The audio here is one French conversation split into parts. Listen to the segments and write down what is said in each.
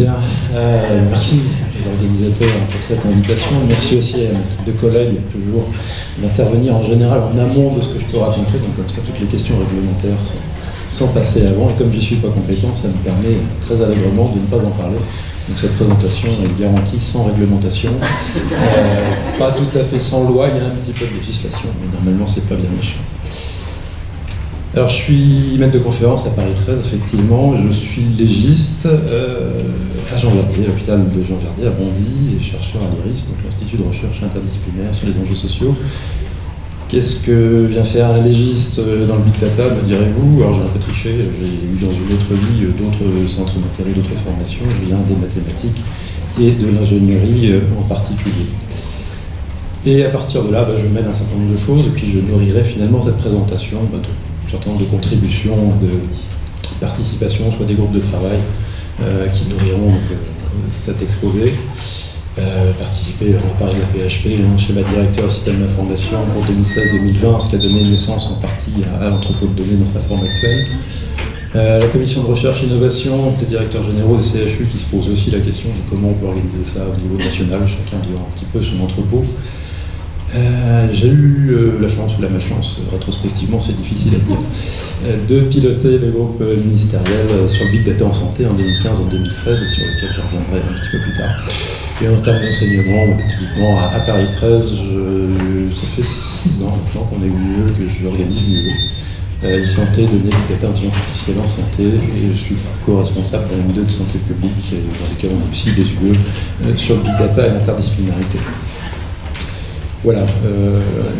Bien, merci aux organisateurs pour cette invitation. Merci aussi à mes deux collègues, toujours, d'intervenir en général en amont de ce que je peux raconter, donc comme ça toutes les questions réglementaires sans passer avant. Et comme je ne suis pas compétent, ça me permet très allègrement de ne pas en parler. Donc cette présentation est garantie sans réglementation, pas tout à fait sans loi, il y a un petit peu de législation, mais normalement c'est pas bien méchant. Alors je suis maître de conférence à Paris 13, effectivement, je suis légiste à Jean Verdier, l'hôpital de Jean Verdier à Bondy, et chercheur à l'IRIS, donc l'Institut de recherche interdisciplinaire sur les enjeux sociaux. Qu'est-ce que vient faire un légiste dans le Big Data, me direz-vous? Alors j'ai un peu triché, j'ai eu dans une autre vie d'autres centres d'intérêt, d'autres formations, je viens des mathématiques et de l'ingénierie en particulier. Et à partir de là, je mène un certain nombre de choses, et puis je nourrirai finalement cette présentation de un certain nombre de contributions, de participation, soit des groupes de travail qui nourriront cet exposé. Participer à Paris de la PHP, schéma directeur du système d'information pour 2016-2020, ce qui a donné naissance en partie à l'entrepôt de données dans sa forme actuelle. La commission de recherche et innovation des directeurs généraux des CHU qui se pose aussi la question de comment on peut organiser ça au niveau national, chacun ayant un petit peu son entrepôt. J'ai eu la chance ou la malchance, rétrospectivement c'est difficile à dire, de piloter le groupe ministériel sur le Big Data en santé en 2015 en 2013 et sur lequel je reviendrai un petit peu plus tard. Et en termes d'enseignement, typiquement à Paris 13, ça fait 6 ans maintenant qu'on a eu lieu, que j'organise l'UE. Santé, données, Big Data, intelligence artificielle en santé, et je suis co-responsable d'un M2 de santé publique dans lequel on a aussi des UE sur le Big Data et l'interdisciplinarité. Voilà,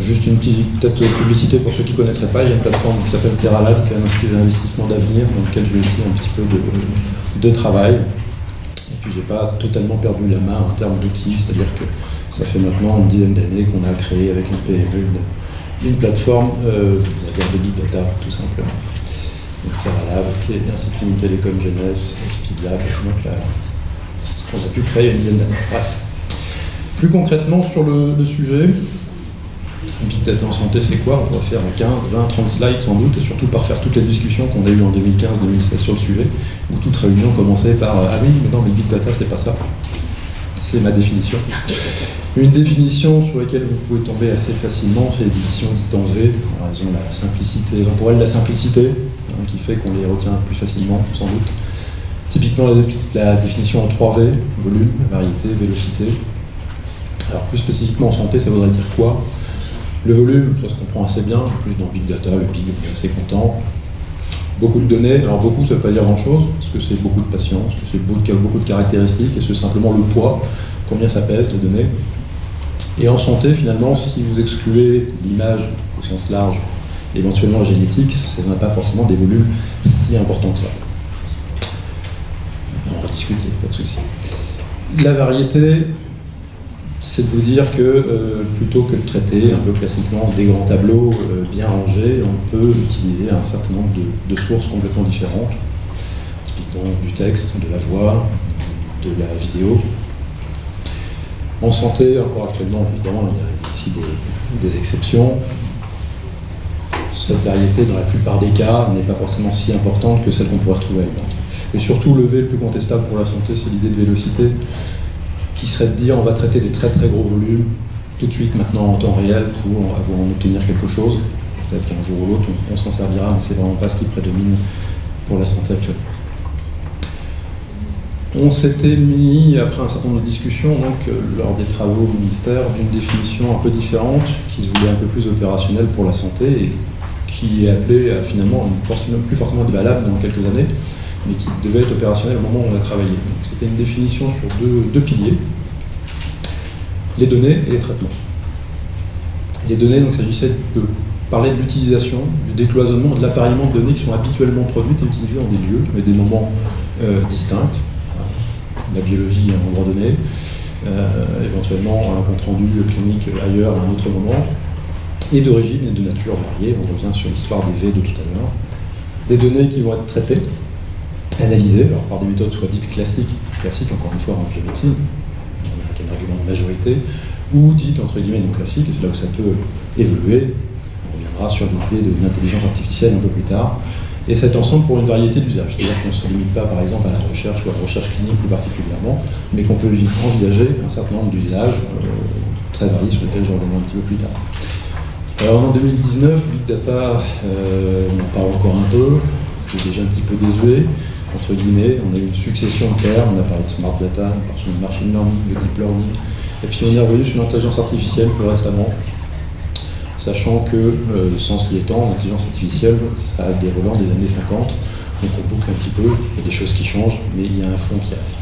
juste une petite publicité pour ceux qui ne connaîtraient pas, il y a une plateforme qui s'appelle TerraLab, qui est un institut d'investissement d'avenir, dans lequel j'ai aussi un petit peu de travail. Et puis j'ai pas totalement perdu la main en termes d'outils, c'est-à-dire que ça fait maintenant une dizaine d'années qu'on a créé avec une PME une plateforme de Big Data, tout simplement. Donc TerraLab, qui est Institut Télécom Jeunesse, Speedlab, donc là, qu'on a pu créer il y a une dizaine d'années. Bref. Plus concrètement sur le sujet, Big Data en santé, c'est quoi? On pourrait faire 15, 20, 30 slides sans doute, et surtout par faire toutes les discussions qu'on a eues en 2015-2016 sur le sujet, où toute réunion commençait par « Ah oui, mais non, mais Big Data, c'est pas ça ». C'est ma définition. Une définition sur laquelle vous pouvez tomber assez facilement, c'est l'édition dite en V, en raison de la simplicité, pour elle la simplicité, qui fait qu'on les retient plus facilement, sans doute. Typiquement, la définition en 3V, volume, variété, vélocité. Alors plus spécifiquement en santé, ça voudrait dire quoi? Le volume, ça se comprend assez bien, en plus dans Big Data, le Big, on est assez content. Beaucoup de données, alors beaucoup ça ne veut pas dire grand chose, parce que c'est beaucoup de patients, parce que c'est beaucoup de caractéristiques, et c'est simplement le poids, combien ça pèse les données. Et en santé, finalement, si vous excluez l'image au sens large, éventuellement la génétique, ça n'a pas forcément des volumes si importants que ça. On va discuter, pas de souci. La variété, c'est de vous dire que plutôt que de traiter un peu classiquement des grands tableaux bien rangés, on peut utiliser un certain nombre de sources complètement différentes, typiquement du texte, de la voix, de la vidéo. En santé, encore actuellement, évidemment, il y a ici des exceptions. Cette variété, dans la plupart des cas, n'est pas forcément si importante que celle qu'on pourrait retrouver ailleurs. Et surtout, le V le plus contestable pour la santé, c'est l'idée de vélocité, qui serait de dire on va traiter des très très gros volumes tout de suite maintenant en temps réel pour en obtenir quelque chose. Peut-être qu'un jour ou l'autre on s'en servira, mais c'est vraiment pas ce qui prédomine pour la santé actuelle. On s'était mis, après un certain nombre de discussions, donc, lors des travaux au ministère, d'une définition un peu différente, qui se voulait un peu plus opérationnelle pour la santé, et qui est appelée à finalement plus fortement valable dans quelques années, mais qui devait être opérationnel au moment où on a travaillé. Donc c'était une définition sur deux piliers, les données et les traitements. Les données, donc il s'agissait de parler de l'utilisation, du décloisonnement, de l'appariement de données qui sont habituellement produites et utilisées en des lieux, mais des moments distincts. La biologie à un endroit donné, éventuellement un compte-rendu clinique ailleurs à un autre moment, et d'origine et de nature variée. On revient sur l'histoire des V de tout à l'heure. Des données qui vont être traitées, analysées, alors par des méthodes soit dites classiques encore une fois en biomédecine, avec un argument de majorité, ou dites entre guillemets non classiques, c'est là où ça peut évoluer. On reviendra sur l'idée de l'intelligence artificielle un peu plus tard, Et cet ensemble pour une variété d'usages. C'est-à-dire qu'on ne se limite pas par exemple à la recherche ou à la recherche clinique plus particulièrement, mais qu'on peut envisager un certain nombre d'usages très variés sur lesquels je reviendrai un petit peu plus tard. Alors en 2019, Big Data, on en parle encore un peu, c'est déjà un petit peu désuet, entre guillemets, on a eu une succession de termes, on a parlé de Smart Data, on a parlé de Machine Learning, de Deep Learning, et puis on est revenu sur l'intelligence artificielle plus récemment, sachant que, sens y étant, l'intelligence artificielle, ça a des relents des années 50, donc on boucle un petit peu, il y a des choses qui changent, mais il y a un fond qui reste.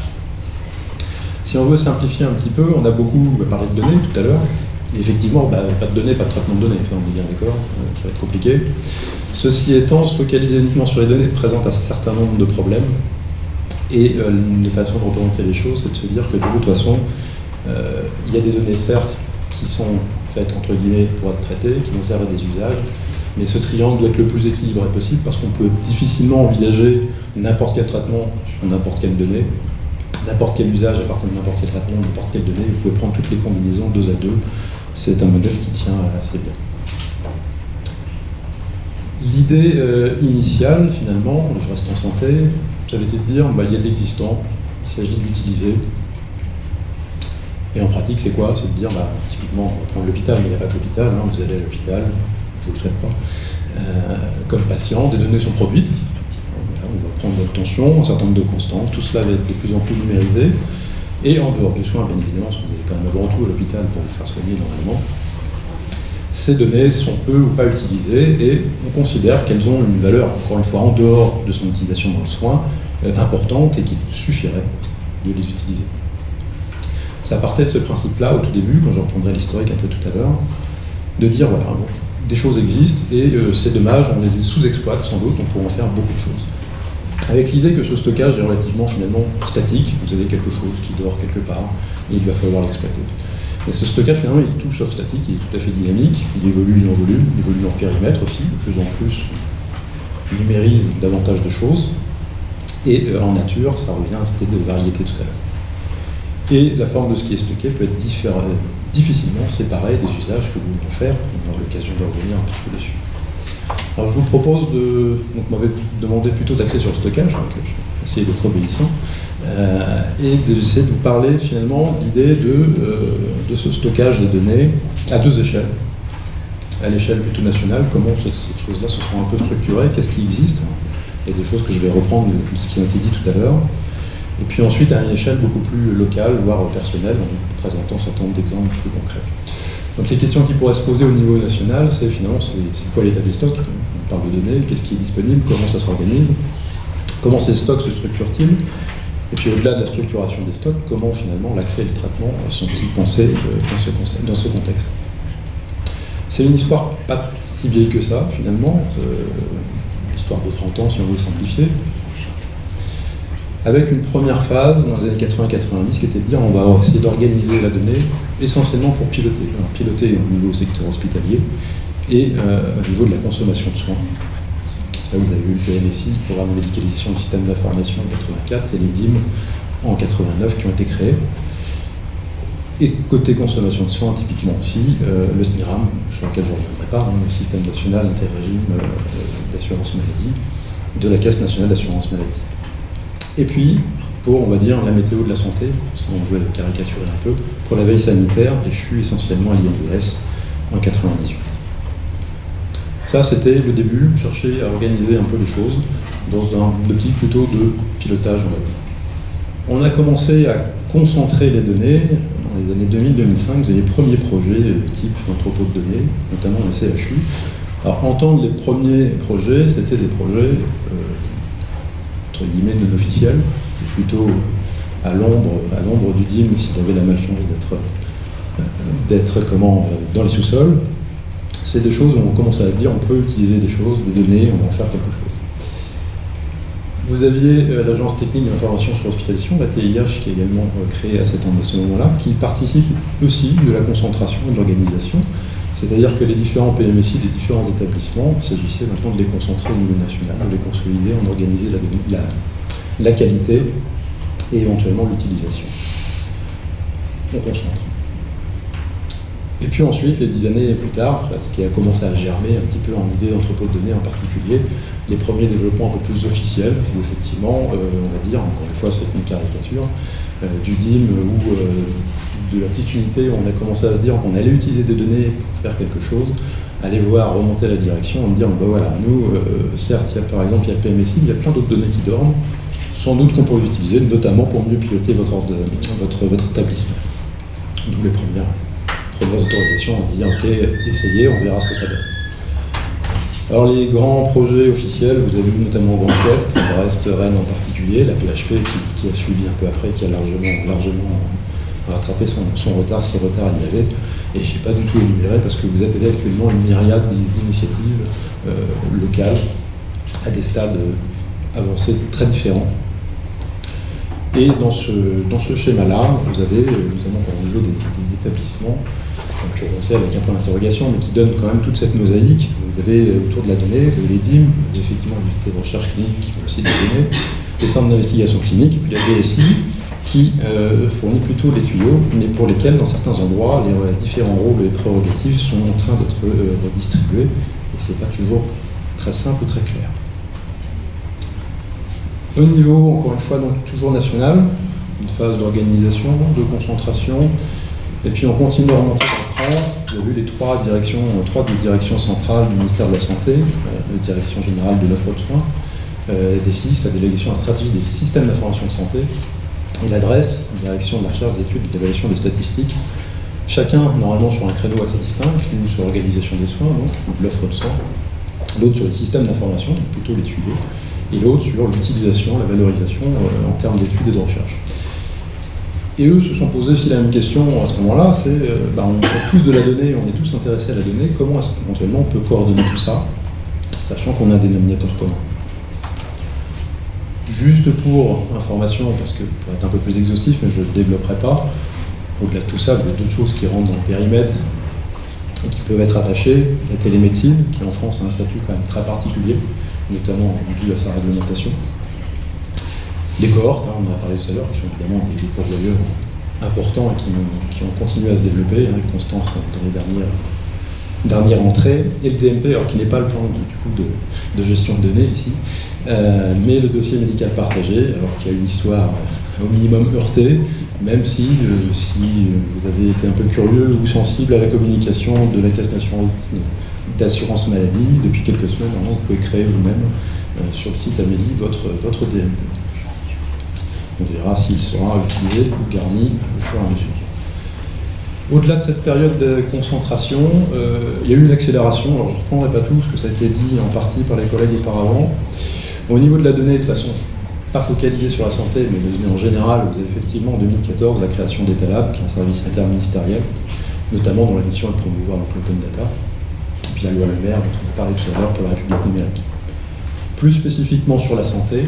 Si on veut simplifier un petit peu, on a beaucoup parlé de données tout à l'heure, et effectivement, pas de données, pas de traitement de données, enfin, on est bien d'accord, ça va être compliqué. Ceci étant, se focaliser uniquement sur les données présente un certain nombre de problèmes, et une façon de représenter les choses, c'est de se dire que de toute façon, il y a des données certes qui sont faites entre guillemets pour être traitées, qui vont servir à des usages, mais ce triangle doit être le plus équilibré possible parce qu'on peut difficilement envisager n'importe quel traitement sur n'importe quelle donnée, n'importe quel usage à partir de n'importe quel traitement, n'importe quelle donnée, vous pouvez prendre toutes les combinaisons 2 à 2, c'est un modèle qui tient assez bien. L'idée initiale, finalement, je reste en santé, j'avais été de dire, il y a de l'existant, il s'agit de l'utiliser. Et en pratique, c'est quoi? C'est de dire, typiquement, on va prendre l'hôpital, mais il n'y a pas que l'hôpital, vous allez à l'hôpital, je ne vous le souhaite pas, comme patient, des données sont produites, on va prendre votre tension, un certain nombre de constantes, tout cela va être de plus en plus numérisé, et en dehors du soin, bien évidemment, parce que vous avez quand même avant tout à l'hôpital pour vous faire soigner normalement, ces données sont peu ou pas utilisées, et on considère qu'elles ont une valeur, encore une fois, en dehors de son utilisation dans le soin, importante, et qu'il suffirait de les utiliser. Ça partait de ce principe-là au tout début, quand je reprendrai l'historique un peu tout à l'heure, de dire voilà, donc, des choses existent et c'est dommage, on les sous-exploite sans doute, on pourrait en faire beaucoup de choses. Avec l'idée que ce stockage est relativement finalement statique, vous avez quelque chose qui dort quelque part et il va falloir l'exploiter. Et ce stockage finalement il est tout sauf statique, il est tout à fait dynamique, il évolue en volume, il évolue en périmètre aussi, de plus en plus, il numérise davantage de choses et en nature ça revient à cette idée de variété tout à l'heure. Et la forme de ce qui est stocké peut être difficilement séparée des usages que vous voulez en faire. On aura l'occasion de revenir un petit peu dessus. Alors je vous propose de... Donc on m'avait demandé plutôt d'axer sur le stockage, donc je vais essayer d'être obéissant, et d'essayer de vous parler finalement de l'idée de ce stockage des données à 2 échelles. À l'échelle plutôt nationale, comment ces choses-là se sont un peu structurées, qu'est-ce qui existe. Il y a des choses que je vais reprendre de ce qui a été dit tout à l'heure. Et puis ensuite, à une échelle beaucoup plus locale, voire personnelle, en vous présentant un certain nombre d'exemples plus concrets. Donc les questions qui pourraient se poser au niveau national, c'est finalement, c'est quoi l'état des stocks? On parle de données, qu'est-ce qui est disponible, comment ça s'organise, comment ces stocks se structurent-ils, et puis au-delà de la structuration des stocks, comment finalement l'accès et le traitement sont-ils pensés dans ce contexte. C'est une histoire pas si vieille que ça, finalement, une histoire de 30 ans si on veut simplifier, avec une première phase dans les années 80-90 qui était de dire on va essayer d'organiser la donnée essentiellement pour piloter. Alors, piloter au niveau secteur hospitalier et au niveau de la consommation de soins. Là vous avez eu le PMSI, le programme de médicalisation du système d'information en 84 et les DIM en 89 qui ont été créés. Et côté consommation de soins, typiquement aussi, le SNIRAM, sur lequel je ne reviendrai pas, le système national interrégime d'assurance maladie de la Caisse nationale d'assurance maladie. Et puis, pour, on va dire, la météo de la santé, parce qu'on veut caricaturer un peu, pour la veille sanitaire, échue essentiellement à l'INDS en 98. Ça, c'était le début, chercher à organiser un peu les choses dans une optique plutôt de pilotage, on va dire. On a commencé à concentrer les données dans les années 2000-2005, vous avez les premiers projets type d'entrepôt de données, notamment le CHU. Alors, entendre les premiers projets, c'était des projets entre guillemets non officiels, plutôt à l'ombre du DIM, si vous avez la malchance d'être dans les sous-sols. C'est des choses où on commence à se dire on peut utiliser des choses, des données, on va en faire quelque chose. Vous aviez l'Agence technique de l'information sur l'hospitalisation, la TIH, qui est également créée à ce moment-là, qui participe aussi de la concentration et de l'organisation. C'est-à-dire que les différents PMSI des différents établissements, il s'agissait maintenant de les concentrer au niveau national, de les consolider, en organiser la qualité et éventuellement l'utilisation. On concentre. Et puis ensuite, les 10 années plus tard, ce qui a commencé à germer un petit peu en idée d'entrepôt de données en particulier, les premiers développements un peu plus officiels, où effectivement, on va dire, encore une fois, c'est une caricature, du DIM ou de la petite unité où on a commencé à se dire qu'on allait utiliser des données pour faire quelque chose, aller voir remonter la direction, en me dire, ben voilà, nous, certes, il y a par exemple, il y a le PMSI, il y a plein d'autres données qui dorment, sans doute qu'on pourrait utiliser, notamment pour mieux piloter votre établissement. D'où les premières autorisations, on dit ok, essayez, on verra ce que ça donne. Alors les grands projets officiels, vous avez vu notamment Grand Ouest, Brest, Rennes en particulier, la PHP qui a suivi un peu après, qui a largement rattrapé son retard, si retard il y avait, et je ne vais pas du tout énumérer parce que vous avez actuellement une myriade d'initiatives locales à des stades avancés très différents. Et dans ce schéma-là, vous avez, notamment au niveau des établissements, donc je vais avec un point d'interrogation, mais qui donne quand même toute cette mosaïque. Vous avez autour de la donnée, vous avez les DIM, vous avez effectivement l'unité de recherche clinique qui font aussi des données, les centres d'investigation clinique, et puis la DSI qui fournit plutôt les tuyaux, mais pour lesquels, dans certains endroits, les différents rôles et prérogatives sont en train d'être redistribués, et c'est pas toujours très simple ou très clair. Au niveau, encore une fois, donc toujours national, une phase d'organisation, de concentration, et puis on continue à remonter dans le cran. Vous avez vu les trois directions centrales du ministère de la Santé, la Direction générale de l'offre de soins, DSIS, la délégation à la stratégie des systèmes d'information de santé, et l'adresse, la direction de la recherche, des études et de l'évaluation des statistiques, chacun normalement sur un créneau assez distinct, l'une sur l'organisation des soins, donc l'offre de soins, l'autre sur les systèmes d'information, donc plutôt les tuyaux, et l'autre sur l'utilisation, la valorisation en termes d'études et de recherche. Et eux se sont posés aussi la même question à ce moment-là, c'est on fait tous de la donnée, on est tous intéressés à la donnée, comment est-ce qu'éventuellement on peut coordonner tout ça, sachant qu'on a un dénominateur commun. Juste pour information, parce que pour être un peu plus exhaustif, mais je ne développerai pas, au-delà de tout ça, il y a d'autres choses qui rentrent dans le périmètre et qui peuvent être attachées. La télémédecine, qui en France a un statut quand même très particulier, notamment dû à sa réglementation. Les cohortes, on en a parlé tout à l'heure, qui sont évidemment des pourvoyeurs importants et qui ont continué à se développer avec constance dans les dernières entrées. Et le DMP, alors qui n'est pas le plan du coup de gestion de données ici, mais le dossier médical partagé, alors qu'il y a une histoire au minimum heurtée, même si vous avez été un peu curieux ou sensible à la communication de la Caisse d'assurance maladie, depuis quelques semaines, vous pouvez créer vous-même sur le site Amélie votre DMP. On verra s'il sera utilisé ou garni au fur et à mesure. Au-delà de cette période de concentration, il y a eu une accélération. Alors je ne reprendrai pas tout, parce que ça a été dit en partie par les collègues auparavant. Au niveau de la donnée, de façon pas focalisée sur la santé, mais la donnée en général, vous avez effectivement en 2014 la création d'Etalab, qui est un service interministériel, notamment dans la mission de promouvoir l'open data, et puis la loi Le Maire, dont on a parlé tout à l'heure pour la République numérique. Plus spécifiquement sur la santé,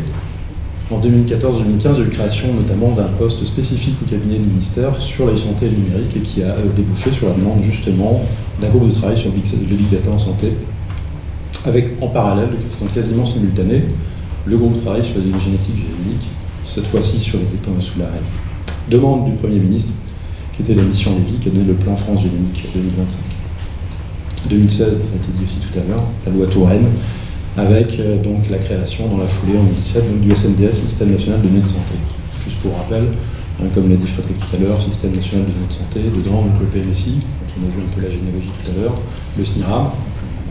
en 2014-2015, il y a eu création notamment d'un poste spécifique au cabinet du ministère sur la santé et le numérique et qui a débouché sur la demande justement d'un groupe de travail sur le big data en santé, avec en parallèle, de façon quasiment simultanée, le groupe de travail sur la génétique génomique, cette fois-ci sur les dépôts sous l'arrêt. Demande du Premier ministre, qui était la mission Lévy, qui a donné le plan France génomique 2025. 2016, ça a été dit aussi tout à l'heure, la loi Touraine, avec donc la création dans la foulée en 2017 donc, du SNDS, Système National de Données de Santé. Juste pour rappel, comme l'a dit Frédéric tout à l'heure, Système National de Données de Santé, dedans donc le PMSI, on a vu un peu la généalogie tout à l'heure, le SNIRAM,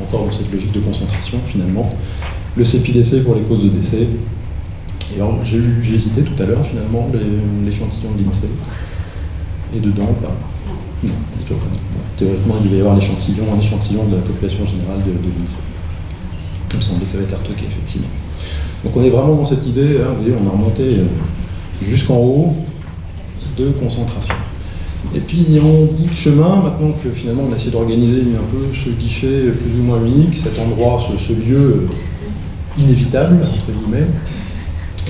encore dans cette logique de concentration finalement, le CPDC pour les causes de décès. Et alors j'ai hésité tout à l'heure finalement l'échantillon de l'INSEE. Et dedans, non, toujours pas. Bon, théoriquement il devait y avoir un échantillon de la population générale de l'INSEE. Il me semblait que ça avait été retoqué, effectivement. Donc on est vraiment dans cette idée, vous voyez, on a remonté jusqu'en haut de concentration. Et puis en bout de chemin, maintenant que finalement on a essayé d'organiser un peu ce guichet plus ou moins unique, cet endroit, ce lieu inévitable, entre guillemets,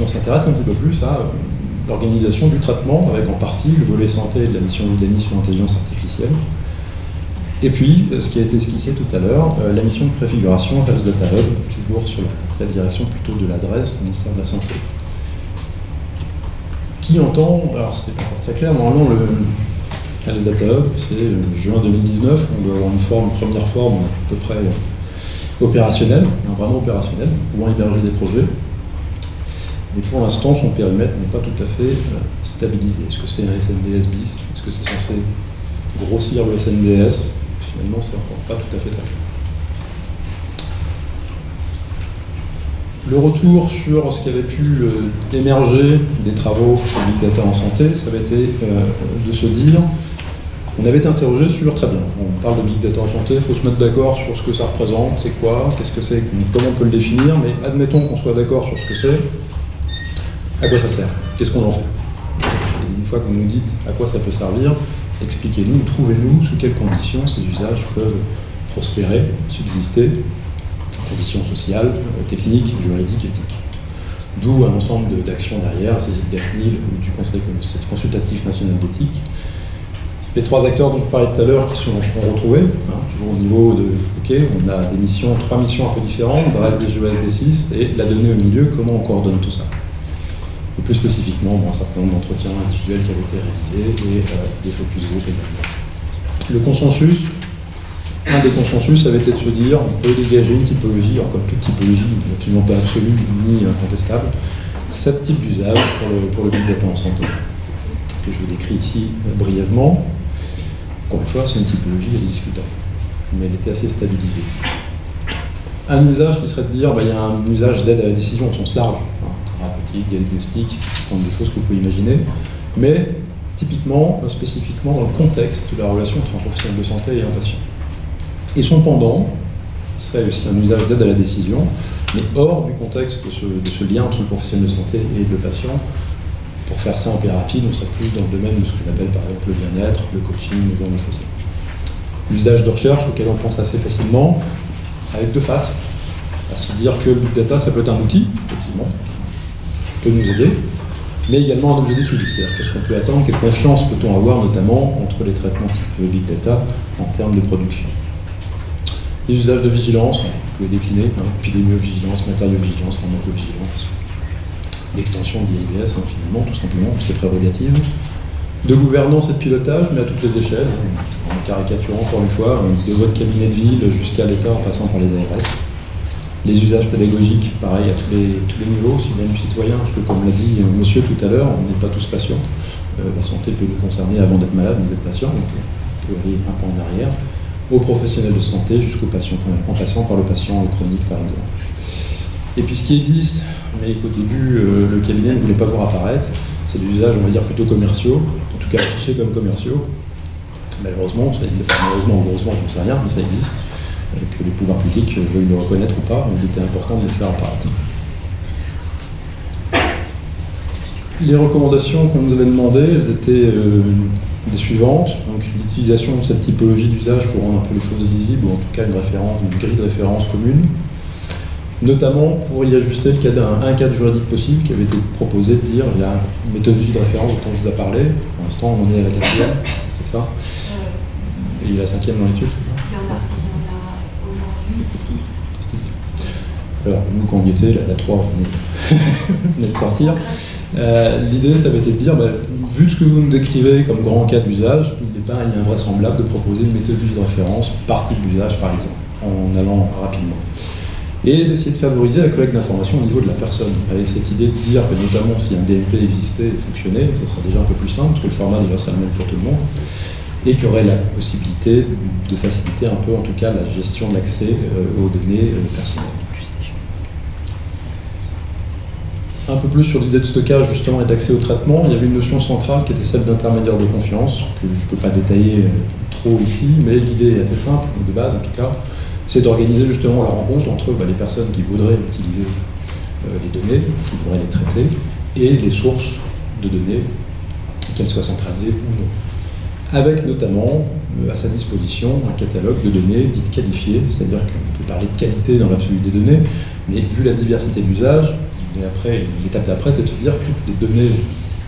on s'intéresse un petit peu plus à l'organisation du traitement, avec en partie le volet santé de la mission d'UDANI sur l'intelligence artificielle. Et puis, ce qui a été esquissé tout à l'heure, la mission de préfiguration Health Data Hub, toujours sur la direction plutôt de l'adresse du ministère de la Santé. Qui entend, alors c'est pas encore très clair, normalement Health Data Hub, c'est juin 2019, on doit avoir une première forme à peu près opérationnelle, vraiment opérationnelle, pouvant héberger des projets. Mais pour l'instant, son périmètre n'est pas tout à fait stabilisé. Est-ce que c'est un SNDS bis? Est-ce que c'est censé grossir le SNDS? Finalement, c'est encore pas tout à fait très clair. Le retour sur ce qui avait pu émerger des travaux sur Big Data en santé, ça avait été de se dire, on avait été interrogé sur, très bien, on parle de Big Data en santé, il faut se mettre d'accord sur ce que ça représente, c'est quoi, qu'est-ce que c'est, comment on peut le définir, mais admettons qu'on soit d'accord sur ce que c'est, à quoi ça sert? Qu'est-ce qu'on en fait? Et une fois que vous nous dites à quoi ça peut servir, expliquez-nous, trouvez-nous sous quelles conditions ces usages peuvent prospérer, subsister, conditions sociales, techniques, juridiques, éthiques. D'où un ensemble d'actions derrière, la saisie de CNIL ou du Conseil consultatif national d'éthique. Les trois acteurs dont je vous parlais tout à l'heure qui sont retrouvés, toujours au niveau de, ok, on a des missions, trois missions un peu différentes, DRES, DGES, D6, et la donnée au milieu, comment on coordonne tout ça. Et plus spécifiquement, un certain nombre d'entretiens individuels qui avaient été réalisés et des focus group également. Le consensus, un des consensus avait été de se dire on peut dégager une typologie, alors comme toute typologie, absolument pas absolue ni incontestable, 7 types d'usages pour le Big Data en santé, que je vous décris ici brièvement. Encore une fois, c'est une typologie, elle est discutable, mais elle était assez stabilisée. Un usage qui serait de dire, il y a un usage d'aide à la décision au sens large, thérapeutique, diagnostic, un certain nombre de choses que vous pouvez imaginer, mais typiquement, spécifiquement dans le contexte de la relation entre un professionnel de santé et un patient. Et son pendant, qui serait aussi un usage d'aide à la décision, mais hors du contexte de ce lien entre le professionnel de santé et le patient. Pour faire ça un peu rapide, on serait plus dans le domaine de ce qu'on appelle par exemple le bien-être, le coaching, ce genre de choses. L'usage de recherche auquel on pense assez facilement, avec deux faces, à se dire que le Big Data, ça peut être un outil, effectivement, qui peut nous aider, mais également un objet d'étude. C'est-à-dire qu'est-ce qu'on peut attendre, quelle confiance peut-on avoir notamment entre les traitements type Big Data en termes de production. Les usages de vigilance, vous pouvez décliner, épidémiovigilance, matériovigilance, pharmacovigilance, l'extension de l'IBS, finalement, tout simplement, toutes ces prérogatives. De gouvernance et de pilotage, mais à toutes les échelles, en caricaturant encore une fois, de votre cabinet de ville jusqu'à l'État en passant par les ARS. Les usages pédagogiques, pareil, à tous les niveaux, aussi bien du citoyen, parce que comme l'a dit monsieur tout à l'heure, on n'est pas tous patients. La santé peut nous concerner avant d'être malade, mais d'être patient, donc on peut aller un pas en arrière. Aux professionnels de santé jusqu'aux patients, en passant par le patient chronique par exemple. Et puis ce qui existe, mais qu'au début le cabinet ne voulait pas voir apparaître, c'est des usages, on va dire, plutôt commerciaux, en tout cas affichés comme commerciaux. Malheureusement, ça existe, malheureusement ou heureusement, je ne sais rien, mais ça existe, que les pouvoirs publics veuillent le reconnaître ou pas, il était important de les faire apparaître. Les recommandations qu'on nous avait demandées, elles étaient les suivantes. Donc l'utilisation de cette typologie d'usage pour rendre un peu les choses lisibles, ou en tout cas une grille de référence commune, notamment pour y ajuster un cadre juridique possible qui avait été proposé de dire il y a une méthodologie de référence dont je vous ai parlé. Pour l'instant, on en est à la 4e, c'est ça? Et il y a la 5e dans l'étude? Il y en a aujourd'hui 6. Alors, nous, quand on y était, la 3, on venait de sortir. L'idée, ça avait été de dire, vu ce que vous nous décrivez comme grand cas d'usage, il n'est pas invraisemblable de proposer une méthodologie de référence par type d'usage, par exemple, en allant rapidement. Et d'essayer de favoriser la collecte d'informations au niveau de la personne, avec cette idée de dire que notamment si un DMP existait et fonctionnait, ce serait déjà un peu plus simple, parce que le format déjà serait le même pour tout le monde, et qu'il y aurait la possibilité de faciliter un peu, en tout cas, la gestion de l'accès aux données personnelles. Un peu plus sur l'idée de stockage justement et d'accès au traitement, il y avait une notion centrale qui était celle d'intermédiaire de confiance, que je ne peux pas détailler trop ici, mais l'idée est assez simple, de base en tout cas, c'est d'organiser justement la rencontre entre les personnes qui voudraient utiliser les données, qui voudraient les traiter, et les sources de données, qu'elles soient centralisées ou non. Avec notamment à sa disposition un catalogue de données dites qualifiées, c'est-à-dire qu'on peut parler de qualité dans l'absolu des données, mais vu la diversité d'usage, et après, l'étape d'après, c'est de se dire que toutes les données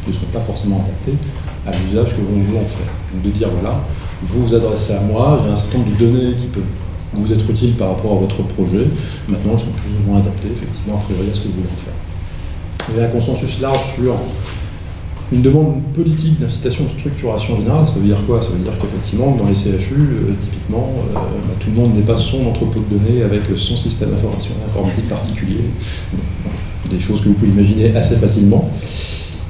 ne sont pas forcément adaptées à l'usage que l'on veut en faire. Donc de dire, voilà, vous vous adressez à moi, il y a un certain nombre de données qui peuvent vous être utiles par rapport à votre projet. Maintenant, elles sont plus ou moins adaptées, effectivement, a priori, à ce que vous voulez en faire. Il y a un consensus large sur Une demande politique d'incitation de structuration générale, ça veut dire quoi? Ça veut dire qu'effectivement, dans les CHU, typiquement, tout le monde n'est pas son entrepôt de données avec son système d'information informatique particulier. Des choses que vous pouvez imaginer assez facilement.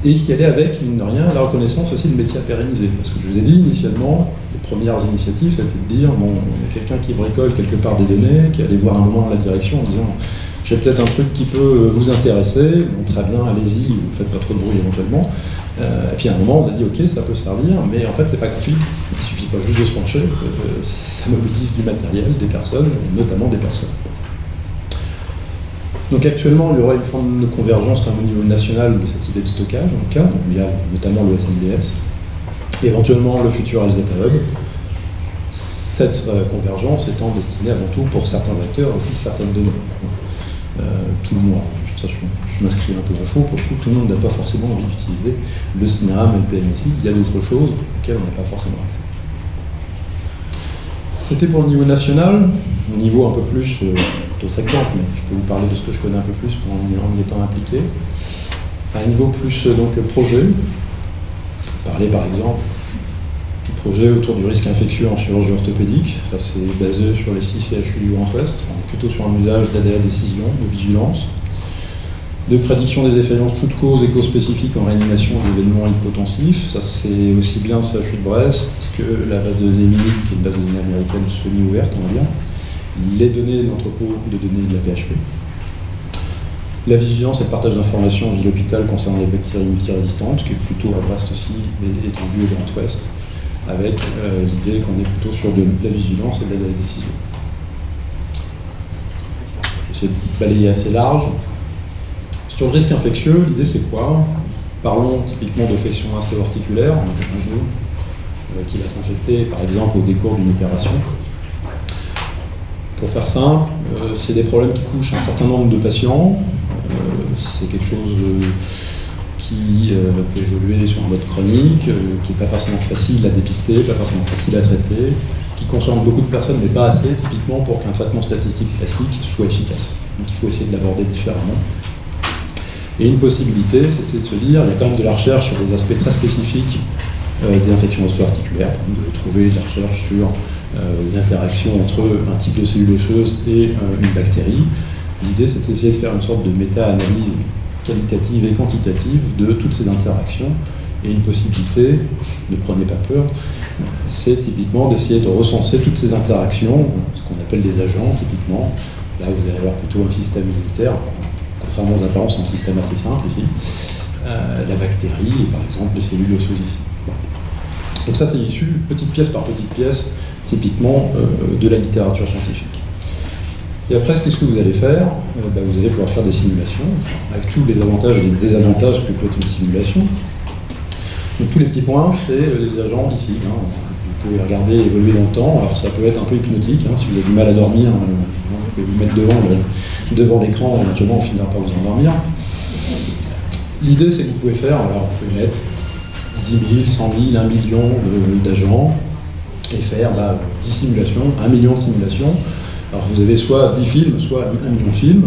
Et qui allait avec, mine de rien, la reconnaissance aussi de métiers à pérenniser. Parce que je vous ai dit, initialement, les premières initiatives, c'était de dire, bon, il y a quelqu'un qui bricole quelque part des données, qui allait voir un moment la direction en disant, j'ai peut-être un truc qui peut vous intéresser, bon, très bien, allez-y, vous ne faites pas trop de bruit éventuellement. Et puis à un moment, on a dit, ok, ça peut servir, mais en fait, c'est pas gratuit. Il ne suffit pas juste de se pencher, ça mobilise du matériel, des personnes, notamment des personnes. Donc actuellement, il y aura une forme de convergence quand même au niveau national de cette idée de stockage, en tout cas. Donc, il y a notamment le SNDS, éventuellement le futur Health Data Hub. Cette convergence étant destinée avant tout pour certains acteurs aussi certaines données. Tout le monde, ça, je m'inscris un peu en faux, pour le coup, tout le monde n'a pas forcément envie d'utiliser le CNRAM et le PMSI. Il y a d'autres choses auxquelles on n'a pas forcément accès. C'était pour le niveau national, au niveau un peu plus, d'autres exemples, mais je peux vous parler de ce que je connais un peu plus en y étant impliqué. À un niveau plus donc projet, parler par exemple du projet autour du risque infectieux en chirurgie orthopédique. Ça c'est basé sur les 6 CHU du Grand Ouest, plutôt sur un usage d'ADA décision, de vigilance, de prédiction des défaillances toutes causes éco-spécifiques en réanimation d'événements hypotensifs. Ça c'est aussi bien le CHU de Brest que la base de données MINIC, qui est une base de données américaine semi-ouverte, on va dire. Les données de l'entrepôt de données de la PHP. La vigilance et le partage d'informations en ville hôpital concernant les bactéries multirésistantes, qui est plutôt à Brest aussi, et étendue au Grand Ouest, avec l'idée qu'on est plutôt sur de la vigilance et de la décision. J'ai balayé assez large. Sur le risque infectieux, l'idée c'est quoi? Parlons typiquement de flexion instéo-articulaire, donc un genou qui va s'infecter par exemple au décours d'une opération. Pour faire simple, c'est des problèmes qui couchent un certain nombre de patients. C'est quelque chose qui peut évoluer sur un mode chronique, qui n'est pas forcément facile à dépister, pas forcément facile à traiter, qui concerne beaucoup de personnes, mais pas assez, typiquement pour qu'un traitement statistique classique soit efficace. Donc il faut essayer de l'aborder différemment. Et une possibilité, c'était de se dire, il y a quand même de la recherche sur des aspects très spécifiques des infections osso-articulaires, de trouver de la recherche sur l'interaction entre un type de cellule osseuse et une bactérie. L'idée, c'est d'essayer de faire une sorte de méta-analyse qualitative et quantitative de toutes ces interactions. Et une possibilité, ne prenez pas peur, c'est typiquement d'essayer de recenser toutes ces interactions, ce qu'on appelle des agents, typiquement. Là, vous allez avoir plutôt un système militaire, contrairement aux apparences, un système assez simple ici. La bactérie et par exemple les cellules osseuses ici. Donc ça, c'est issu, petite pièce par petite pièce, typiquement de la littérature scientifique. Et après, qu'est-ce que vous allez faire? Vous allez pouvoir faire des simulations, avec tous les avantages et les désavantages que peut être une simulation. Donc tous les petits points, c'est les agents ici. Vous pouvez regarder évoluer dans le temps. Alors ça peut être un peu hypnotique, si vous avez du mal à dormir, vous pouvez vous mettre devant l'écran, et éventuellement on finira par vous endormir. L'idée, c'est que vous pouvez faire, alors vous pouvez mettre 10 000, 100 000, 1 million d'agents et faire 10 simulations, 1 million de simulations. Alors vous avez soit 10 films, soit 1 million de films.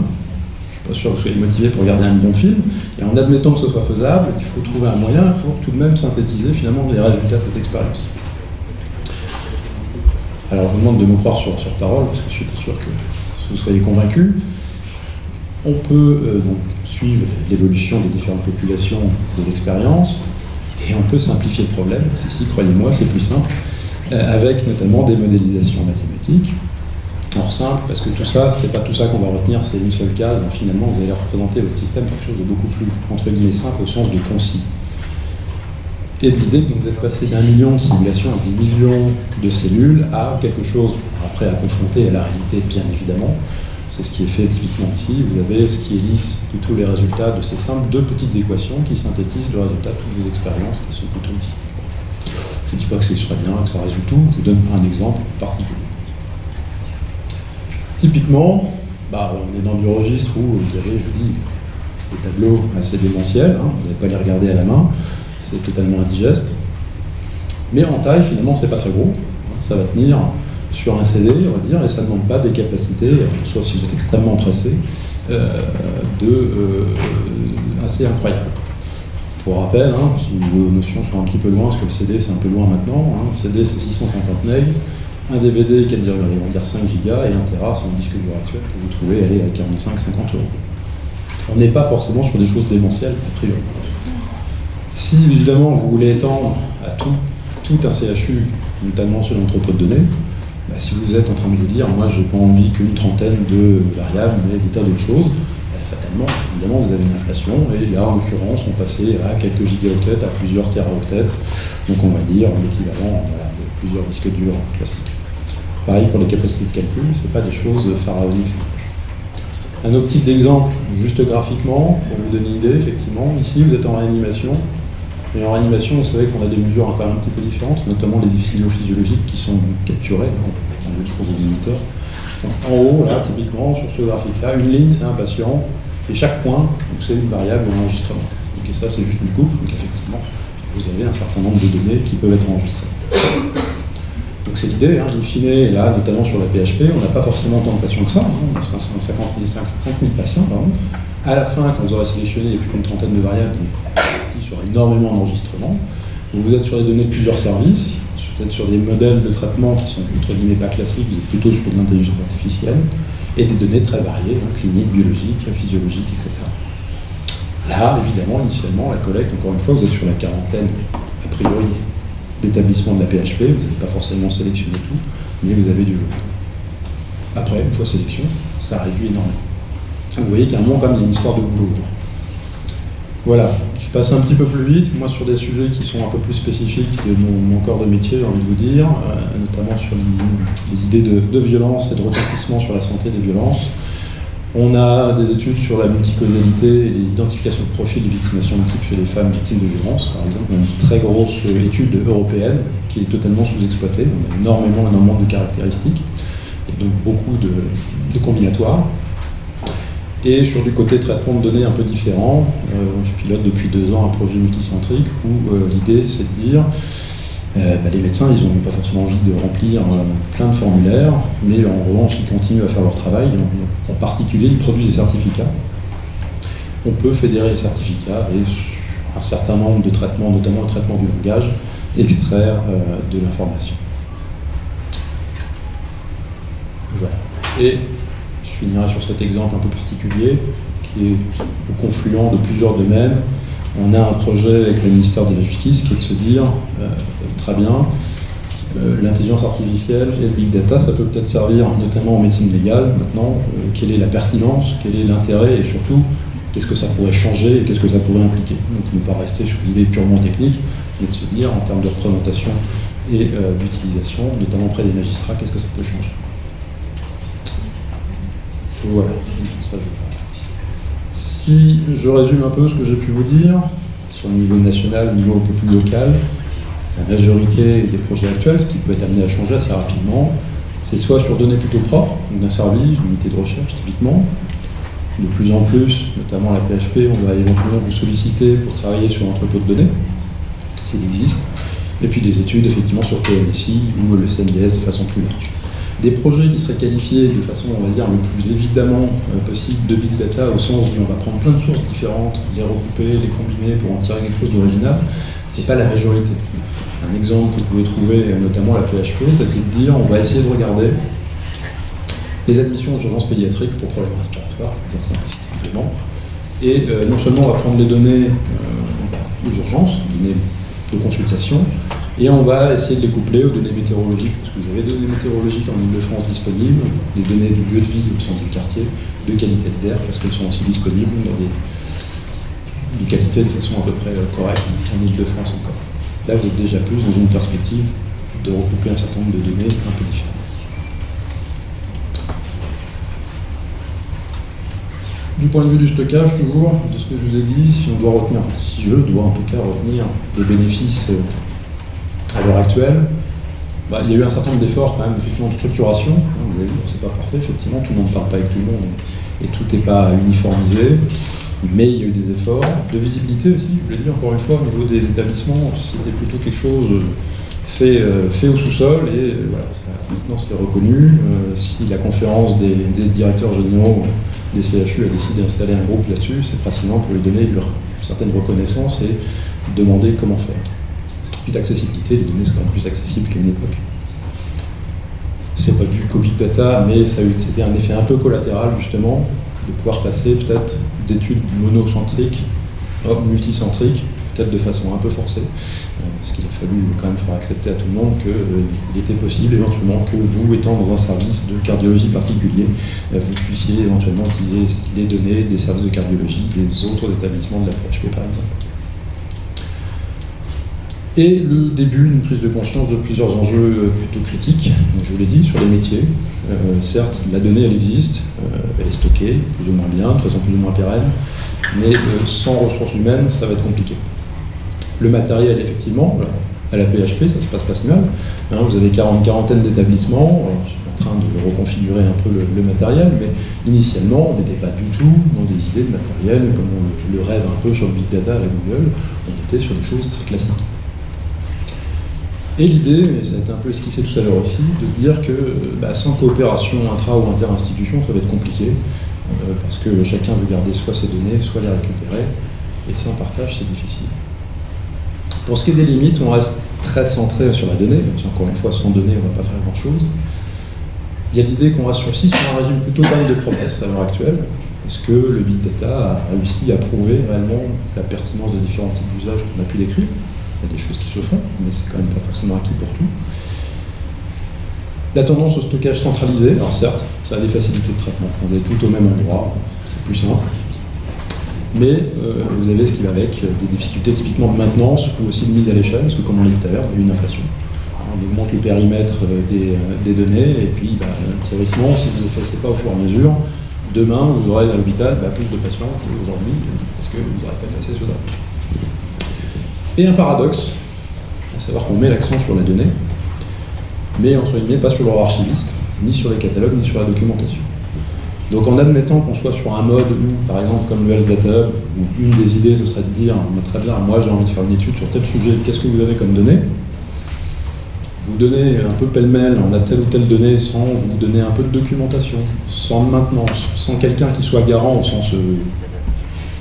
Je ne suis pas sûr que vous soyez motivé pour regarder 1 million de films. Et en admettant que ce soit faisable, il faut trouver un moyen pour tout de même synthétiser finalement les résultats de cette expérience. Alors je vous demande de me croire sur parole, parce que je ne suis pas sûr que vous soyez convaincus. On peut donc suivre l'évolution des différentes populations de l'expérience, et on peut simplifier le problème. Si, croyez-moi, c'est plus simple, avec notamment des modélisations mathématiques. Alors simple, parce que tout ça, c'est pas tout ça qu'on va retenir, c'est une seule case, donc finalement vous allez représenter votre système quelque chose de beaucoup plus, entre guillemets, simple au sens de concis. Et de l'idée que vous êtes passé d'1 million de simulations à des millions de cellules à quelque chose, après à confronter à la réalité bien évidemment, c'est ce qui est fait typiquement ici, vous avez ce qui est lisse, plutôt les résultats de ces simples 2 petites équations qui synthétisent le résultat de toutes vos expériences qui sont plutôt ici. Je ne dis pas que ce serait bien, que ça résume tout, je vous donne un exemple particulier. Typiquement, on est dans du registre où vous avez, je vous dis, des tableaux assez démentiels, vous n'allez pas les regarder à la main, c'est totalement indigeste. Mais en taille, finalement, c'est pas très gros, ça va tenir sur un CD, on va dire, et ça ne demande pas des capacités, sauf si vous êtes extrêmement pressé, assez incroyables. Pour rappel, si vos notions sont un petit peu loin, parce que le CD c'est un peu loin maintenant, le CD c'est 650 MB, un DVD 5 Go et 1 Tera sur le disque dur actuel que vous trouvez aller à 45-50 euros. On n'est pas forcément sur des choses démentielles, a priori. Si évidemment vous voulez étendre à tout un CHU, notamment sur l'entrepôt de données, si vous êtes en train de vous dire, moi j'ai pas envie qu'une trentaine de variables, mais des tas d'autres choses, fatalement, évidemment, vous avez une inflation, et là, en l'occurrence, on passait à quelques gigaoctets, à plusieurs téraoctets, donc on va dire l'équivalent de plusieurs disques durs classiques. Pareil pour les capacités de calcul, c'est pas des choses pharaoniques. Un autre type d'exemple, juste graphiquement, pour vous donner une idée, effectivement, ici vous êtes en réanimation, et en réanimation, vous savez qu'on a des mesures encore un petit peu différentes, notamment les signaux physiologiques qui sont capturés, on le dit pour vos moniteurs. En haut, là, typiquement, sur ce graphique-là, une ligne, c'est un patient, et chaque point, c'est une variable ou un enregistrement. Donc, et ça, c'est juste une coupe, donc effectivement, vous avez un certain nombre de données qui peuvent être enregistrées. Donc c'est l'idée, in fine, et là, notamment sur la PHP, on n'a pas forcément tant de patients que ça, on a 5 000 patients, pardon. À la fin, quand vous aurez sélectionné, il n'y a plus qu'une trentaine de variables, on est parti sur énormément d'enregistrements. Vous êtes sur les données de plusieurs services, peut-être sur des modèles de traitement qui sont entre guillemets pas classiques, vous êtes plutôt sur de l'intelligence artificielle, et des données très variées, donc cliniques, biologiques, physiologiques, etc. Là, évidemment, initialement, la collecte, encore une fois, vous êtes sur la quarantaine, a priori, d'établissements de la PHP, vous n'avez pas forcément sélectionné tout, mais vous avez du volume. Après, une fois sélection, ça réduit énormément. Vous voyez qu'à un moment, quand même, il y a une histoire de boulot. Voilà, je passe un petit peu plus vite, moi sur des sujets qui sont un peu plus spécifiques de mon corps de métier, j'ai envie de vous dire, notamment sur les idées de violence et de retentissement sur la santé des violences. On a des études sur la multicausalité et l'identification de profils de victimation multiple chez les femmes victimes de violences, par exemple. On a une très grosse étude européenne qui est totalement sous-exploitée, on a énormément de caractéristiques, et donc beaucoup de combinatoires. Et sur du côté traitement de données un peu différent, je pilote depuis 2 ans un projet multicentrique où l'idée c'est de dire les médecins ils n'ont pas forcément envie de remplir plein de formulaires, mais en revanche ils continuent à faire leur travail, en particulier ils produisent des certificats. On peut fédérer les certificats et sur un certain nombre de traitements, notamment le traitement du langage, extraire de l'information. Voilà. Et je finirai sur cet exemple un peu particulier, qui est au confluent de plusieurs domaines. On a un projet avec le ministère de la Justice qui est de se dire, très bien, l'intelligence artificielle et le big data, ça peut peut-être servir notamment en médecine légale. Maintenant, quelle est la pertinence, quel est l'intérêt et surtout, qu'est-ce que ça pourrait changer et qu'est-ce que ça pourrait impliquer. Donc ne pas rester sur l'idée purement technique, mais de se dire en termes de représentation et d'utilisation, notamment auprès des magistrats, qu'est-ce que ça peut changer. Voilà, ça je pense. Si je résume un peu ce que j'ai pu vous dire, sur le niveau national, le niveau un peu plus local, la majorité des projets actuels, ce qui peut être amené à changer assez rapidement, c'est soit sur données plutôt propres, d'un service, d'une unité de recherche typiquement. De plus en plus, notamment la PHP, on va éventuellement vous solliciter pour travailler sur un entrepôt de données, s'il existe. Et puis des études effectivement sur PNSI ou le CNDS de façon plus large. Des projets qui seraient qualifiés de façon, on va dire, le plus évidemment possible de big data, au sens où on va prendre plein de sources différentes, les regrouper, les combiner pour en tirer quelque chose d'original, c'est pas la majorité. Un exemple que vous pouvez trouver, notamment la PHP, c'est de dire, on va essayer de regarder les admissions aux urgences pédiatriques pour problèmes respiratoires, pour dire ça simplement. Et non seulement on va prendre les données aux urgences, les données de consultation, et on va essayer de les coupler aux données météorologiques, parce que vous avez des données météorologiques en Ile-de-France disponibles, des données du lieu de vie au sens du quartier, de qualité d'air, parce qu'elles sont aussi disponibles dans de qualité de façon à peu près correcte en Ile-de-France encore. Là, vous êtes déjà plus dans une perspective de regrouper un certain nombre de données un peu différentes. Du point de vue du stockage, toujours, de ce que je vous ai dit, si on doit retenir, si je dois en tout cas retenir les bénéfices à l'heure actuelle, il y a eu un certain nombre d'efforts quand même, effectivement, de structuration. Vous avez vu, c'est pas parfait, effectivement, tout le monde ne parle pas avec tout le monde et tout n'est pas uniformisé, mais il y a eu des efforts. De visibilité aussi, je vous l'ai dit encore une fois, au niveau des établissements, c'était plutôt quelque chose fait au sous-sol et voilà, maintenant c'est reconnu. Si la conférence des directeurs généraux des CHU a décidé d'installer un groupe là-dessus, c'est principalement pour lui donner une certaine reconnaissance et demander comment faire. Puis d'accessibilité, les données sont quand même plus accessibles qu'à une époque. C'est pas du big data, mais c'était un effet un peu collatéral justement, de pouvoir passer peut-être d'études monocentriques à multicentriques, peut-être de façon un peu forcée, parce qu'il a fallu quand même faire accepter à tout le monde qu'il était possible éventuellement que vous, étant dans un service de cardiologie particulier, vous puissiez éventuellement utiliser les données des services de cardiologie des autres établissements de la PHP par exemple. Et le début d'une prise de conscience de plusieurs enjeux plutôt critiques, donc je vous l'ai dit, sur les métiers. Certes, la donnée, elle existe, elle est stockée, plus ou moins bien, de façon plus ou moins pérenne, mais sans ressources humaines, ça va être compliqué. Le matériel, effectivement, à la PHP, ça se passe pas si mal. Vous avez quarantaine d'établissements, je suis en train de reconfigurer un peu le matériel, mais initialement, on n'était pas du tout dans des idées de matériel, comme on le rêve un peu sur le big data à la Google, on était sur des choses très classiques. Et l'idée, et ça a été un peu esquissé tout à l'heure aussi, de se dire que sans coopération intra- ou inter-institution, ça va être compliqué, parce que chacun veut garder soit ses données, soit les récupérer, et sans partage, c'est difficile. Pour ce qui est des limites, on reste très centré sur la donnée, même si encore une fois, sans données, on ne va pas faire grand-chose. Il y a l'idée qu'on reste sur un régime plutôt bind de promesse à l'heure actuelle, parce que le big data a réussi à prouver réellement la pertinence de différents types d'usages qu'on a pu décrire. Il y a des choses qui se font, mais c'est quand même pas forcément acquis pour tout. La tendance au stockage centralisé, alors certes, ça a des facilités de traitement, on est tout au même endroit, c'est plus simple. Mais vous avez ce qui va avec, des difficultés typiquement de maintenance ou aussi de mise à l'échelle, parce que comme on l'a dit tout à l'heure, il y a eu une inflation. On augmente le périmètre des données, et puis théoriquement, si vous ne le faites pas au fur et à mesure, demain vous aurez à l'hôpital plus de patients qu'aujourd'hui, parce que vous n'aurez pas fait assez sur la. Et un paradoxe, à savoir qu'on met l'accent sur la donnée, mais entre guillemets pas sur leur archiviste, ni sur les catalogues, ni sur la documentation. Donc en admettant qu'on soit sur un mode où, par exemple comme le Health Data Hub, où une des idées ce serait de dire, très bien, moi j'ai envie de faire une étude sur tel sujet, qu'est-ce que vous avez comme données? Vous donnez un peu pêle-mêle, on a telle ou telle donnée sans vous donner un peu de documentation, sans de maintenance, sans quelqu'un qui soit garant au sens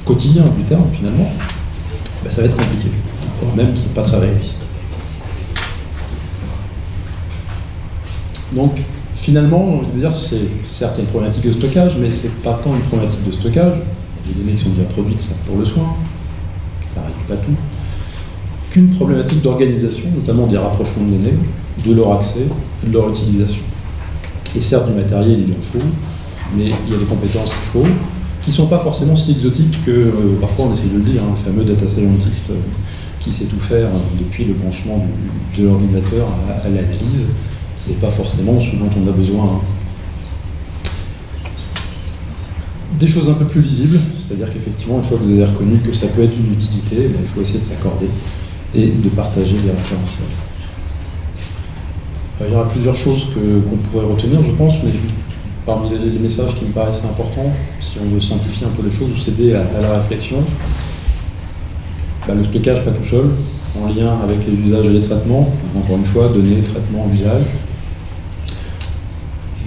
quotidien du terme finalement, ça va être compliqué. Même c'est pas très réaliste. Donc finalement, on va dire c'est certes une problématique de stockage, mais c'est pas tant une problématique de stockage, il y a des données qui sont déjà produites, ça pour le soin, ça ne règle pas tout, qu'une problématique d'organisation, notamment des rapprochements de données, de leur accès, de leur utilisation. Et certes du matériel il en faut, mais il y a des compétences qu'il faut, qui ne sont pas forcément si exotiques que parfois on essaie de le dire, le fameux data scientist qui sait tout faire depuis le branchement de l'ordinateur à l'analyse, c'est pas forcément ce dont on a besoin. Des choses un peu plus lisibles, c'est-à-dire qu'effectivement, une fois que vous avez reconnu que ça peut être une utilité, il faut essayer de s'accorder et de partager les référentiels. Il y aura plusieurs choses qu'on pourrait retenir, je pense, mais parmi les messages qui me paraissaient importants, si on veut simplifier un peu les choses ou s'aider à la réflexion, le stockage pas tout seul, en lien avec les usages et les traitements, encore une fois, données, traitements, usages.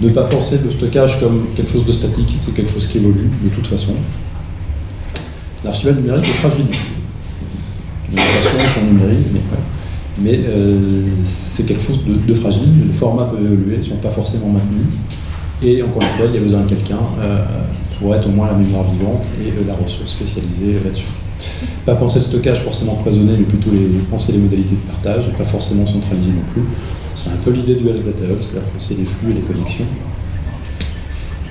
Ne pas forcer le stockage comme quelque chose de statique, c'est quelque chose qui évolue de toute façon. L'archivage numérique est fragile. On a l'impression qu'on numérise, mais c'est quelque chose de fragile, le format peut évoluer, ils ne sont pas forcément maintenus. Et encore une fois, il y a besoin de quelqu'un pour être au moins la mémoire vivante et la ressource spécialisée là-dessus. Pas penser le stockage forcément cloisonné, mais plutôt penser les modalités de partage, et pas forcément centralisé non plus. C'est un peu l'idée du Health Data Hub, c'est-à-dire penser les flux et les connexions.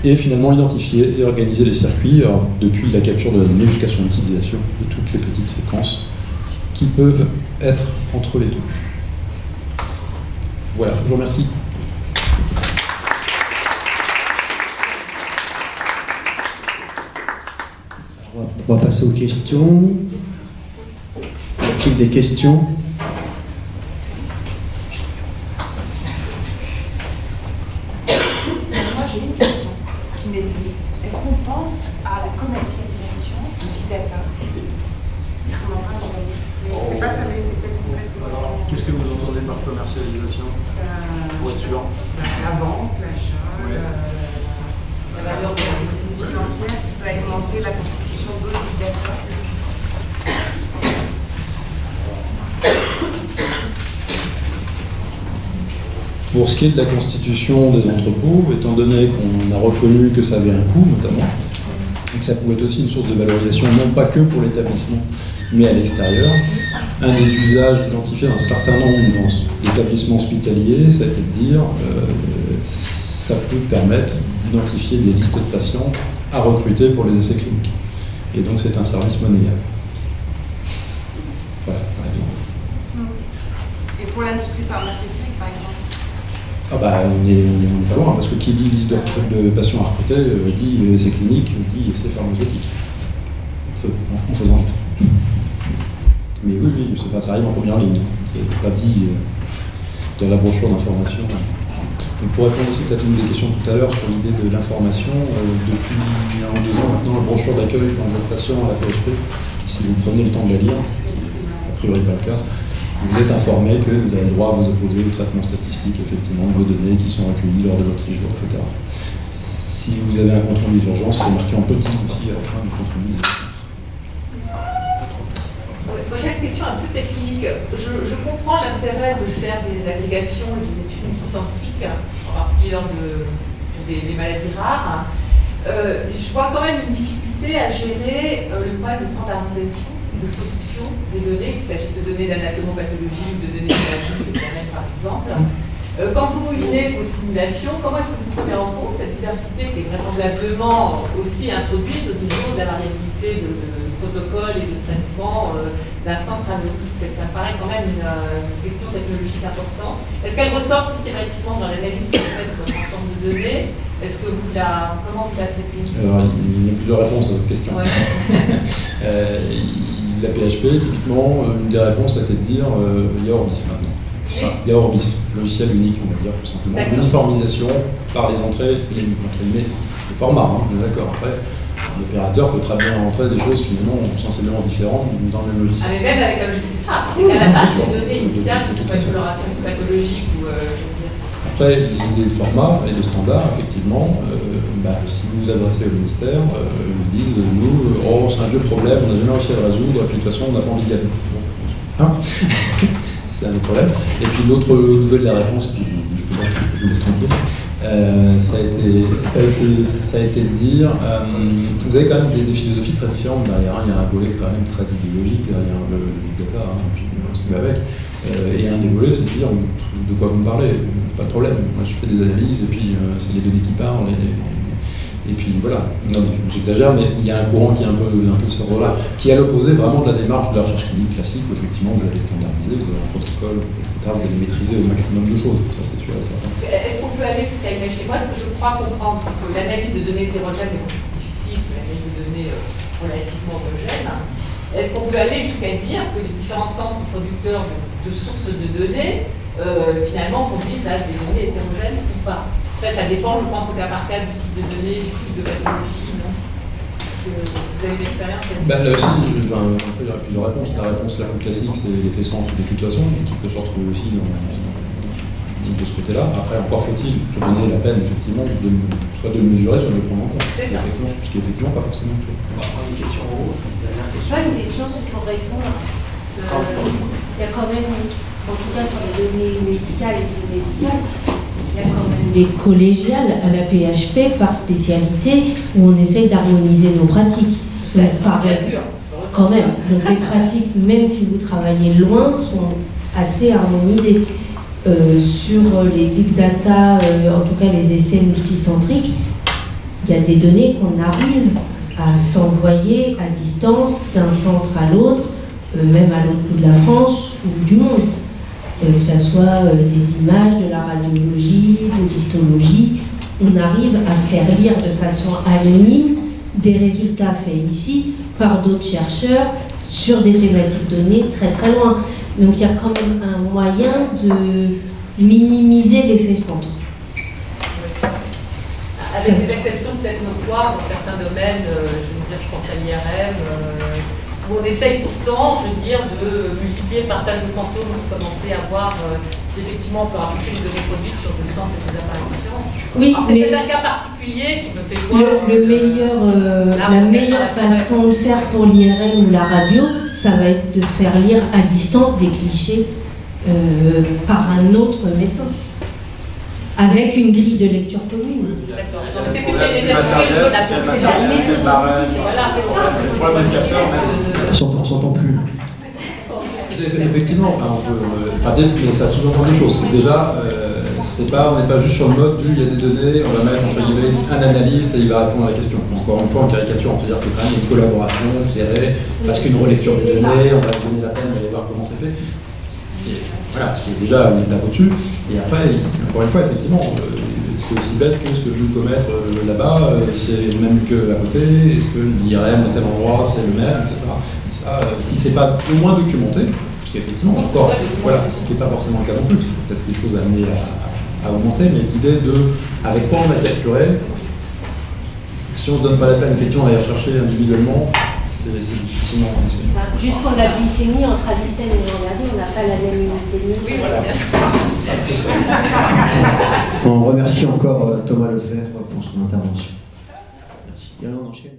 Et finalement identifier et organiser les circuits, depuis la capture de la donnée jusqu'à son utilisation, et toutes les petites séquences qui peuvent être entre les deux. Voilà, je vous remercie. On va passer aux questions. Y a-t-il des questions? Moi j'ai une question qui m'est venue. Est-ce qu'on pense à la commercialisation du big data? Est-ce qu'on est en train de regarder? Mais c'est pas ça, mais c'est peut-être complètement. Qu'est-ce que vous entendez par commercialisation? Pour être sûr. La vente, l'achat, Ouais. la valeur financière. Pour ce qui est de la constitution des entrepôts, étant donné qu'on a reconnu que ça avait un coût notamment, et que ça pouvait être aussi une source de valorisation, non pas que pour l'établissement, mais à l'extérieur, un des usages identifiés dans un certain nombre d'établissements hospitaliers, ça a été de dire ça peut permettre d'identifier des listes de patients à recruter pour les essais cliniques. Et donc c'est un service monnayable. Voilà, par exemple. Et pour l'industrie pharmaceutique, par exemple? Ah bah on est pas loin, parce que qui dit liste de patients à recruter dit essais cliniques, dit essais pharmaceutiques. En faisant vite. Mais oui, ça arrive en première ligne. C'est pas dit dans la brochure d'information. Pour répondre aussi peut-être à une des questions tout à l'heure sur l'idée de l'information, depuis 1 ou 2 ans maintenant, la brochure d'accueil quand vous êtes patient à la PHP, si vous prenez le temps de la lire, a priori pas le cas, vous êtes informé que vous avez le droit à vous opposer au traitement statistique effectivement de vos données qui sont recueillies lors de votre séjour, etc. Si vous avez un compte rendu d'urgence, c'est marqué en petit aussi à la fin du compte rendu d'urgence. Moi j'ai une question un peu technique. Je comprends l'intérêt de faire des agrégations et des études multicentriques, en particulier lors des maladies rares. Je vois quand même une difficulté à gérer le problème de standardisation, de production des données, qu'il s'agisse de données d'anatomopathologie ou de données de maladie, par exemple. Quand vous moulinez vos simulations, comment est-ce que vous prenez en compte cette diversité qui est vraisemblablement aussi introduite au niveau de la variabilité de protocole et de traitement d'un centre à l'autre? Ça me paraît quand même une question technologique importante. Est-ce qu'elle ressort systématiquement dans l'analyse que vous faites de votre ensemble de données? Est-ce que comment vous la traitez? Alors, il y a plusieurs réponses à cette question. Ouais. La PHP, typiquement, une des réponses a été de dire il y a Orbis maintenant. Enfin, il y a Orbis, logiciel unique, on va dire, tout simplement. L'uniformisation par les entrées, les formats, on est d'accord. Après, l'opérateur peut très bien rentrer des choses finalement sensiblement différentes dans le même logiciel. Ah, mais même avec un logiciel, c'est ça. C'est qu'à la base, les données initiales, que ce soit exploration pathologique ou. Après, les idées de format et de standard, effectivement, si vous vous adressez au ministère, ils vous disent nous, c'est un vieux problème, on n'a jamais réussi à le résoudre, et puis de toute façon, on n'a pas envie de gagner. Hein c'est un autre problème. Et puis l'autre nouvelle de la réponse, puis je vous laisse tranquille, ça a été de dire, vous avez quand même des philosophies très différentes derrière. Il y a un volet quand même très idéologique derrière le big data, puis ce qui va avec. Et un des volets, c'est de dire de quoi vous me parlez, pas de problème. Moi, je fais des analyses, et puis c'est les données qui parlent. Et puis voilà, non, j'exagère, mais il y a un courant qui est un peu de ce ordre-là, qui est à l'opposé vraiment de la démarche de la recherche clinique classique, où effectivement vous allez standardiser, vous avez un protocole, etc., vous allez maîtriser au maximum de choses, ça c'est sûr et certain. Est-ce qu'on peut aller jusqu'à imaginer? Moi, ce que je crois comprendre, c'est que l'analyse de données hétérogènes est beaucoup plus difficile que l'analyse de données relativement homogènes. Est-ce qu'on peut aller jusqu'à dire que les différents centres producteurs de sources de données, finalement, conduisent à des données hétérogènes ou pas? Après, ça dépend, je pense, au cas par cas du type de données, du type de pathologie, non? Vous avez une expérience là-dessus? Là aussi, il y a plusieurs réponses. La réponse la plus classique, c'est l'effet centre de toute façon, qui peut se retrouver aussi de ce côté-là. Après, encore faut-il se donner la peine, effectivement, soit de le mesurer, soit de le prendre en compte. C'est ça. Ce qui est effectivement pas forcément le cas. On va prendre une question en haut. Pas une question, c'est pour répondre. Il y a quand même, en tout cas sur les données médicales et biomédicales, il y a quand même des collégiales à la PHP par spécialité où on essaye d'harmoniser nos pratiques. Donc, Bien sûr. quand même. Donc les pratiques, même si vous travaillez loin, sont assez harmonisées. Sur les big data, en tout cas les essais multicentriques, il y a des données qu'on arrive à s'envoyer à distance d'un centre à l'autre, même à l'autre bout de la France ou du monde. Que ce soit des images, de la radiologie, de l'histologie, on arrive à faire lire de façon anonyme des résultats faits ici par d'autres chercheurs sur des thématiques données très très loin. Donc il y a quand même un moyen de minimiser l'effet centre. Avec des exceptions peut-être notoires dans certains domaines, je pense à l'IRM, où on essaye pourtant, de multiplier le partage de fantômes pour commencer à voir si effectivement on peut rapprocher les données produites sur deux centres et des appareils différents. Oui, c'est peut-être un cas particulier qui me fait voir la meilleure façon de faire pour l'IRM ou la radio, ça va être de faire lire à distance des clichés par un autre médecin. avec une grille de lecture commune. D'accord. Donc c'est plus les interviews, c'est la méthodologie. Voilà, c'est ça. S'entend plus. Effectivement, mais ça sous-entend des choses. C'est déjà, on n'est pas juste sur le mode du il y a des données, on va mettre entre guillemets un analyste et il va répondre à la question. Encore une fois, en caricature, on peut dire que quand même il y a une collaboration serrée, parce qu'une relecture des données, on va se donner la peine d'aller voir comment c'est fait. Et voilà, c'est déjà une étape au-dessus. Et après, encore une fois, effectivement, c'est aussi bête que ce que je veux commettre là-bas, c'est le même que à côté, est-ce que l'IRM à tel endroit c'est le même, etc. Et ça, si c'est pas au moins documenté, parce qu'effectivement, encore, voilà, ce qui n'est pas forcément le cas non plus, c'est peut-être des choses amenées à augmenter, mais l'idée de, avec quoi on a capturé, si on ne se donne pas la peine effectivement d'aller rechercher individuellement, c'est difficilement disponible. Juste pour la glycémie, entre Avicenne et Jean-Gardy, on n'a pas la même unité de mesure. Oui, voilà. On remercie encore Thomas Lefebvre pour son intervention. Merci. Et on enchaîne.